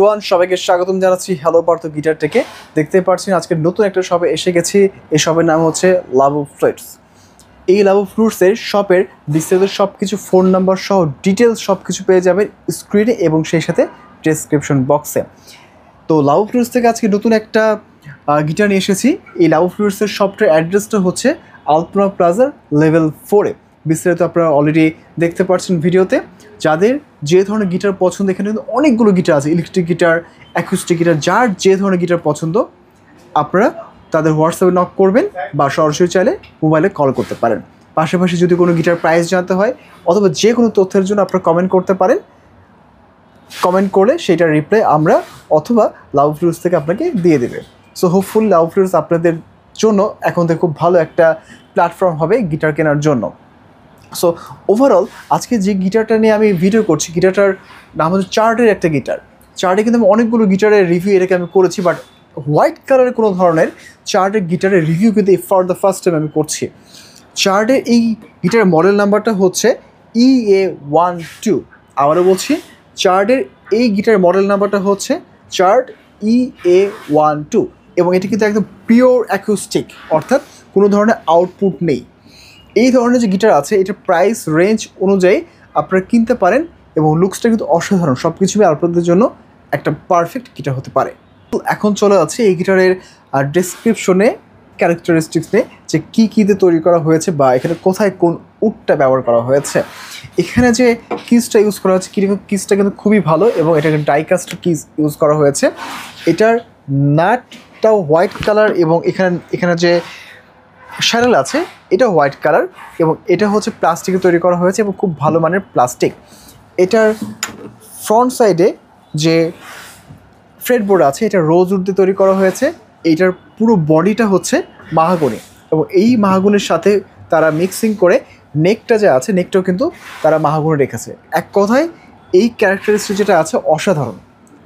Everyone, সবাইকে স্বাগতম জানাচ্ছি হ্যালো পার্থ গিটার থেকে। দেখতে পাচ্ছেন আজকে নতুন একটা শপে এসে গেছি। এই শপের নাম হচ্ছে লাভ ফ্লুটস। এই লাভ ফ্লুটসের শপের বিস্তারিত সব কিছু, ফোন নাম্বার সহ ডিটেলস সব কিছু পেয়ে যাবেন স্ক্রিনে এবং সেই সাথে ডেসক্রিপশন বক্সে। তো লাভ ফ্লুটস থেকে আজকে নতুন একটা গিটার নিয়ে এসেছি। এই লাভ ফ্লুটসের শপটার অ্যাড্রেসটা হচ্ছে আলপনা প্লাজার লেভেল 4-এ। বিস্তারিত আপনারা অলরেডি দেখতে পাচ্ছেন ভিডিওতে। যাদের যে ধরনের গিটার পছন্দ, এখানে কিন্তু অনেকগুলো গিটার আছে, ইলেকট্রিক গিটার, অ্যাকুস্টিক গিটার, যার যে ধরনের গিটার পছন্দ আপনারা তাদের হোয়াটসঅ্যাপে নক করবেন বা সরাসরি চাইলে মোবাইলে কল করতে পারেন। পাশাপাশি যদি কোনো গিটার প্রাইস জানতে হয় অথবা যে কোনো তথ্যের জন্য আপনারা কমেন্ট করতে পারেন। কমেন্ট করলে সেটার রিপ্লাই আমরা অথবা লাভ ফ্লুটস থেকে আপনাকে দিয়ে দেবে। সো হোপফুল লাভ ফ্লুটস আপনাদের জন্য এখন থেকে খুব ভালো একটা প্ল্যাটফর্ম হবে গিটার কেনার জন্য। সো ওভারঅল আজকে যে গিটারটা নিয়ে আমি ভিডিও করছি, গিটারটার নাম হচ্ছে চার্টের একটা গিটার। চার্টে কিন্তু আমি অনেকগুলো গিটারের রিভিউ এটাকে আমি করেছি, বাট হোয়াইট কালারের কোনো ধরনের চার্টের গিটারের রিভিউ কিন্তু ফর দ্য ফার্স্ট টাইম আমি করছি। চার্টের এই গিটারের মডেল নাম্বারটা হচ্ছে EA12। আবারও বলছি, চার্টের এই গিটারের মডেল নাম্বারটা হচ্ছে চার্ট EA12 এবং এটি কিন্তু একদম পিওর অ্যাকুস্টিক, অর্থাৎ কোনো ধরনের আউটপুট নেই। এই ধরনের যে গিটার আছে এটার প্রাইস রেঞ্জ অনুযায়ী আপনারা কিনতে পারেন এবং লুকসটা কিন্তু অসাধারণ। সব কিছুই আপনাদের জন্য একটা পারফেক্ট গিটার হতে পারে। তো এখন চলে যাচ্ছে এই গিটারের ডেসক্রিপশনে, ক্যারেক্টারিস্টিক্সে যে কী দিয়ে তৈরি করা হয়েছে বা এখানে কোথায় কোন উডটা ব্যবহার করা হয়েছে। এখানে যে কিসটা ইউজ করা হয়েছে, কিসটা কিন্তু খুবই ভালো এবং এটা ডাইকাস্ট কিস ইউজ করা হয়েছে। এটার নাটটাও হোয়াইট কালার এবং এখানে যে শ্যানেল আছে এটা হোয়াইট কালার এবং এটা হচ্ছে প্লাস্টিকে তৈরি করা হয়েছে এবং খুব ভালো মানের প্লাস্টিক। এটার ফ্রন্ট সাইডে যে ফ্রেটবোর্ড আছে এটা রোজ উড দিয়ে তৈরি করা হয়েছে। এইটার পুরো বডিটা হচ্ছে মাহাগনি এবং এই মাহাগনির সাথে তারা মিক্সিং করে নেকটা যে আছে নেকটাও কিন্তু তারা মাহাগনি রেখেছে। এক কথায় এই ক্যারেক্টারিস্টিক যেটা আছে অসাধারণ,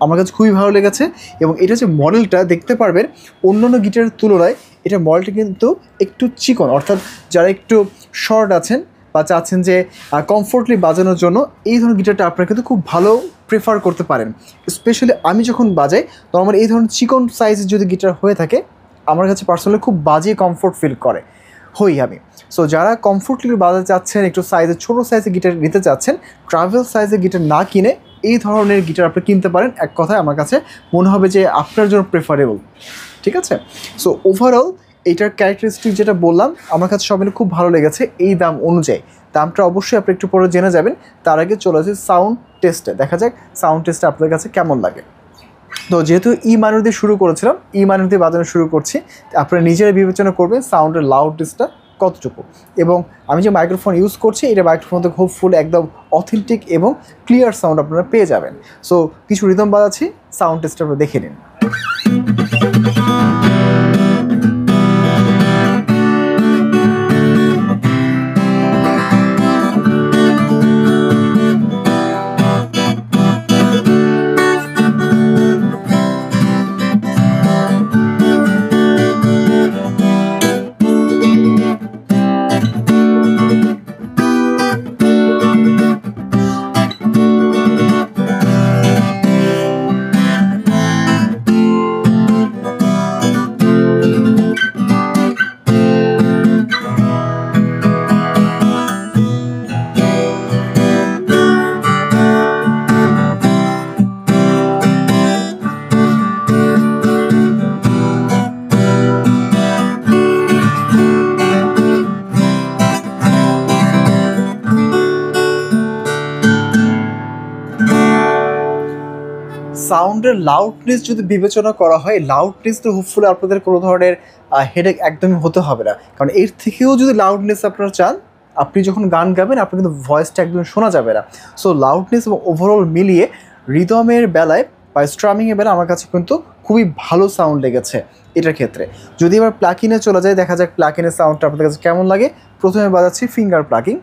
আমার কাছে খুবই ভালো লেগেছে। এবং এটা যে মডেলটা দেখতে পারবেন অন্যান্য গিটারের তুলনায় এটা মডেলটা কিন্তু একটু চিকন, অর্থাৎ যারা একটু শর্ট আছেন বা চাচ্ছেন যে কমফোর্টলি বাজানোর জন্য এই ধরনের গিটারটা আপনারা কিন্তু খুব ভালো প্রেফার করতে পারেন। স্পেশালি আমি যখন বাজাই তখন এই ধরনের চিকন সাইজের যদি গিটার হয়ে থাকে আমার কাছে পার্সোনালি খুব বাজে কমফোর্ট ফিল করে হই আমি। সো যারা কমফোর্টলি বাজাতে চাচ্ছেন, একটু সাইজের ছোটো সাইজের গিটার নিতে চাচ্ছেন, ট্রাভেল সাইজের গিটার না কিনে এই ধরনের গিটার আপনি কিনতে পারেন। এক কথায় আমার কাছে মনে হবে যে আপনার জন্য প্রেফারেবল। ঠিক আছে? সো ওভারঅল এইটার ক্যারেক্টারিস্টিক যেটা বললাম আমার কাছে সব মিলে খুব ভালো লেগেছে এই দাম অনুযায়ী। দামটা অবশ্যই আপনি একটু পরে জেনে যাবেন। তার আগে চলে আসে সাউন্ড টেস্টে, দেখা যাক সাউন্ড টেস্টে আপনাদের কাছে কেমন লাগে। তো যেহেতু মাইনর দিয়ে শুরু করেছিলাম, মাইনর দিয়ে বাজানো শুরু করছি, আপনারা নিজেরা বিবেচনা করবেন সাউন্ডের লাউডনেসটা কতটুকু। এবং আমি যে মাইক্রোফোন ইউজ করছি এটা মাইক্রোফোন থেকে হোপফুল একদম অথেন্টিক এবং ক্লিয়ার সাউন্ড আপনারা পেয়ে যাবেন। সো কিছু রিদম বাজাচ্ছি, সাউন্ড টেস্টটা আপনারা দেখে নিন। সাউন্ডের লাউডনেস যদি বিবেচনা করা হয়, লাউডনেস তো হোপফুলি আপনাদের কোনো ধরনের হেডেক একদমই হতে হবে না, কারণ এর থেকেও যদি লাউডনেস আপনারা চান, আপনি যখন গান গাবেন আপনার কিন্তু ভয়েসটা একদম শোনা যাবে না। সো লাউডনেস এবং ওভারঅল মিলিয়ে রিদমের বেলায় বা স্ট্রামিংয়ের বেলায় আমার কাছে কিন্তু খুবই ভালো সাউন্ড লেগেছে এটার ক্ষেত্রে। যদি এবার প্লাকিনে চলে যায়, দেখা যাক প্লাকিনের সাউন্ডটা আপনাদের কাছে কেমন লাগে। প্রথমে বাজাচ্ছি ফিঙ্গার প্লাকিং।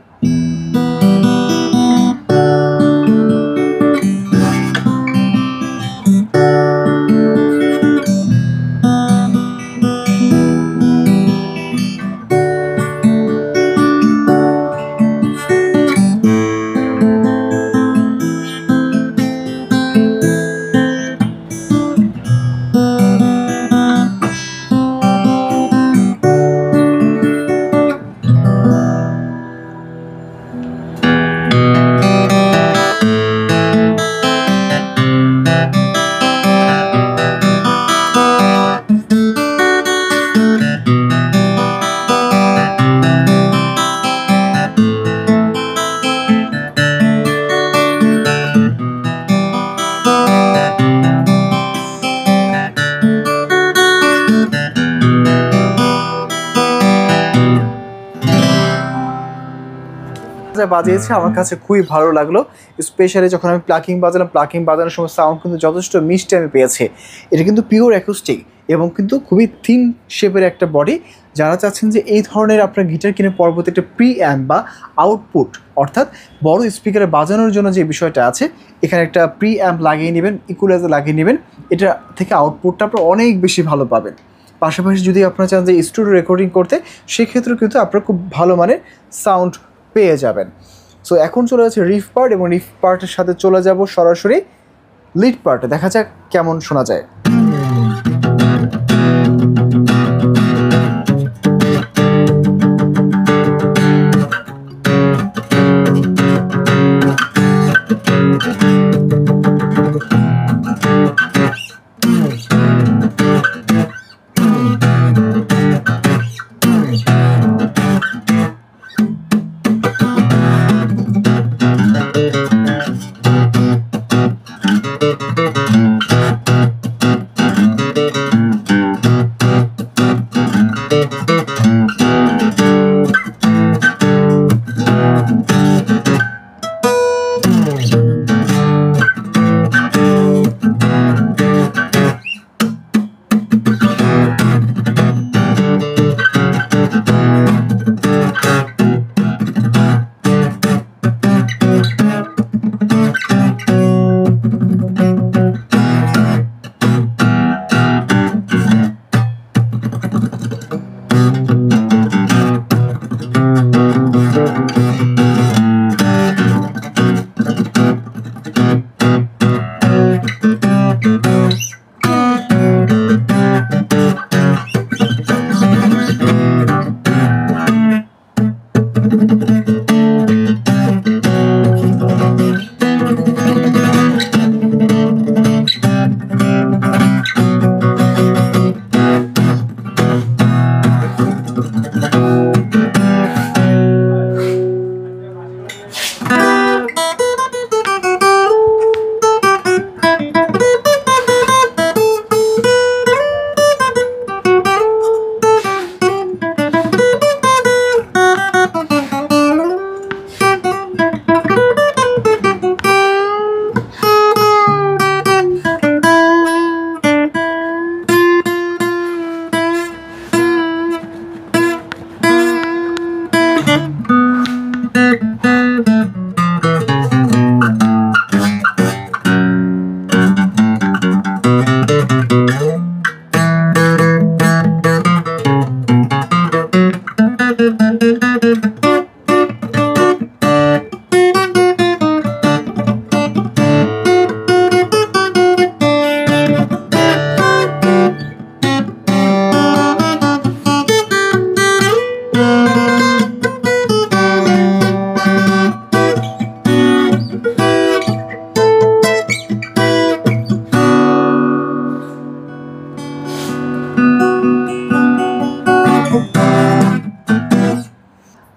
যা বাজিয়েছে আমার কাছে খুবই ভালো লাগলো, স্পেশালি যখন আমি প্লাকিং বাজালাম, প্লাকিং বাজানোর সময় সাউন্ড কিন্তু যথেষ্ট মিষ্টি আমি পেয়েছি। এটা কিন্তু পিওর অ্যাকুস্টিক এবং কিন্তু খুবই থিন শেপের একটা বডি। যারা চাচ্ছেন যে এই ধরনের আপনার গিটার কিনে পরবর্তী একটা প্রি অ্যাম্প বা আউটপুট অর্থাৎ বড় স্পিকারে বাজানোর জন্য যে বিষয়টা আছে, এখানে একটা প্রি অ্যাম্প লাগিয়ে নেবেন, ইকুয়ালাইজার লাগিয়ে নেবেন, এটা থেকে আউটপুটটা আপনার অনেক বেশি ভালো পাবেন। পাশাপাশি যদি আপনারা চান যে স্টুডিও রেকর্ডিং করতে, সেক্ষেত্রেও কিন্তু আপনারা খুব ভালো মানের সাউন্ড পেয়ে যাবেন। সো এখন চলে যাচ্ছে রিফ পার্ট, এবং রিফ পার্টের সাথে চলে যাব সরাসরি লিড পার্টে, দেখা যাক কেমন শোনা যায়।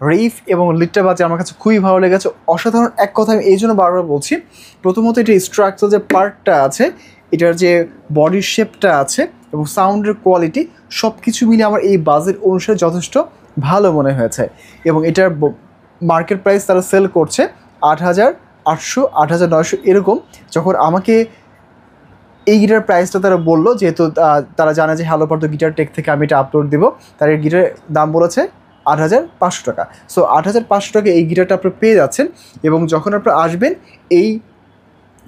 রিফ এবং লিডটা বাজে আমার কাছে খুবই ভালো লেগেছে, অসাধারণ। এক কথা আমি এই জন্য বারবার বলছি, প্রথমত এটা স্ট্রাকচার যে পার্টটা আছে, এটার যে বডির শেপটা আছে এবং সাউন্ডের কোয়ালিটি, সব কিছু মিলে আমার এই বাজেট অনুসারে যথেষ্ট ভালো মনে হয়েছে। এবং এটার মার্কেট প্রাইস তারা সেল করছে 8,800, 8,900 এরকম। যখন আমাকে এই গিটার প্রাইসটা তারা বললো, যেহেতু তারা জানে যে হ্যালো পার্থ গিটার টেক থেকে আমি এটা আপলোড দেবো, তার এই গিটারের দাম বলেছে 8,500 টাকা। সো 8,500 টাকা এই গিটারটা আপনারা পেয়ে যাচ্ছেন। এবং যখন আপনারা আসবেন, এই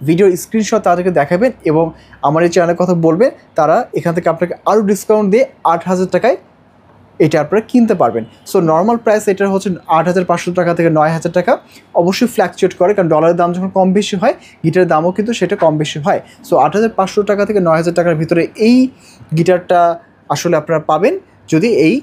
ভিডিওর স্ক্রিনশট তাদেরকে দেখাবেন এবং আমার এই চ্যানেলের কথা বলবেন, তারা এখান থেকে আপনাকে আরও ডিসকাউন্ট দিয়ে 8,000 টাকায় এটা আপনারা কিনতে পারবেন। সো নর্মাল প্রাইস এটার হচ্ছে 8,500 টাকা থেকে 9,000 টাকা, অবশ্যই ফ্ল্যাকচুয়েট করে, কারণ ডলারের দাম যখন কম বেশি হয়, গিটারের দামও কিন্তু সেটা কম বেশি হয়। সো 8,500 টাকা থেকে 9,000 টাকার ভিতরে এই গিটারটা আসলে আপনারা পাবেন যদি এই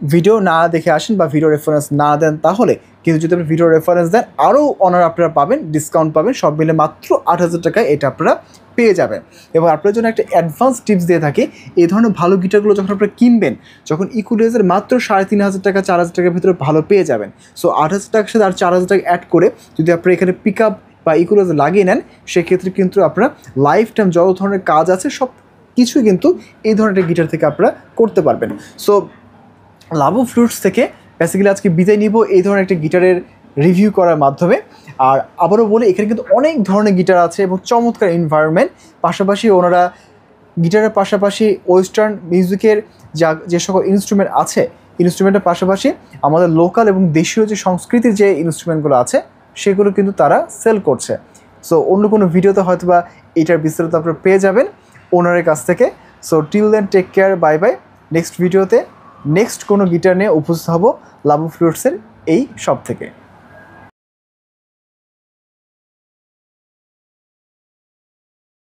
ভিডিও না দেখে আসেন বা ভিডিও রেফারেন্স না দেন তাহলে। কিন্তু যদি আপনি ভিডিও রেফারেন্স দেন, আরও অনার আপনারা পাবেন, ডিসকাউন্ট পাবেন, সব মিলে মাত্র 8,000 টাকায় এটা আপনারা পেয়ে যাবেন। এবং আপনার জন্য একটা অ্যাডভান্স টিপস দিয়ে থাকি, এই ধরনের ভালো গিটারগুলো যখন আপনারা কিনবেন, যখন ইকুয়ালাইজার মাত্র 3,500 টাকা 4,000 টাকার ভিতরে ভালো পেয়ে যাবেন। সো 8,000 টাকার সাথে আর 4,000 টাকা অ্যাড করে যদি আপনারা এখানে পিক আপ বা ইকুয়ালাইজার লাগিয়ে নেন, সেক্ষেত্রে কিন্তু আপনারা লাইফ টাইম যত ধরনের কাজ আছে সব কিছুই কিন্তু এই ধরনের গিটার থেকে আপনারা করতে পারবেন। সো লাভো ফ্লুটস থেকে বেসিক্যালি আজকে বিদায় নিব এই ধরনের একটা গিটারের রিভিউ করার মাধ্যমে। আর আবারও বলি, এখানে কিন্তু অনেক ধরনের গিটার আছে এবং চমৎকার এনভায়রনমেন্ট। পাশাপাশি ওনারা গিটারের পাশাপাশি ওয়েস্টার্ন মিউজিকের যে সকল ইনস্ট্রুমেন্ট আছে, ইনস্ট্রুমেন্টের পাশাপাশি আমাদের লোকাল এবং দেশীয় যে সংস্কৃতির যে ইনস্ট্রুমেন্টগুলো আছে সেগুলো কিন্তু তারা সেল করছে। সো অন্য কোনো ভিডিওতে হয়তো বা এটার বিস্তারিত আপনারা পেয়ে যাবেন ওনারের কাছ থেকে। So till then, take care, bye bye. Next ভিডিওতে নেক্সট কোনো গিটার নিয়ে উপস্থিত হব লাবু ফ্লুটসের এই শপ থেকে।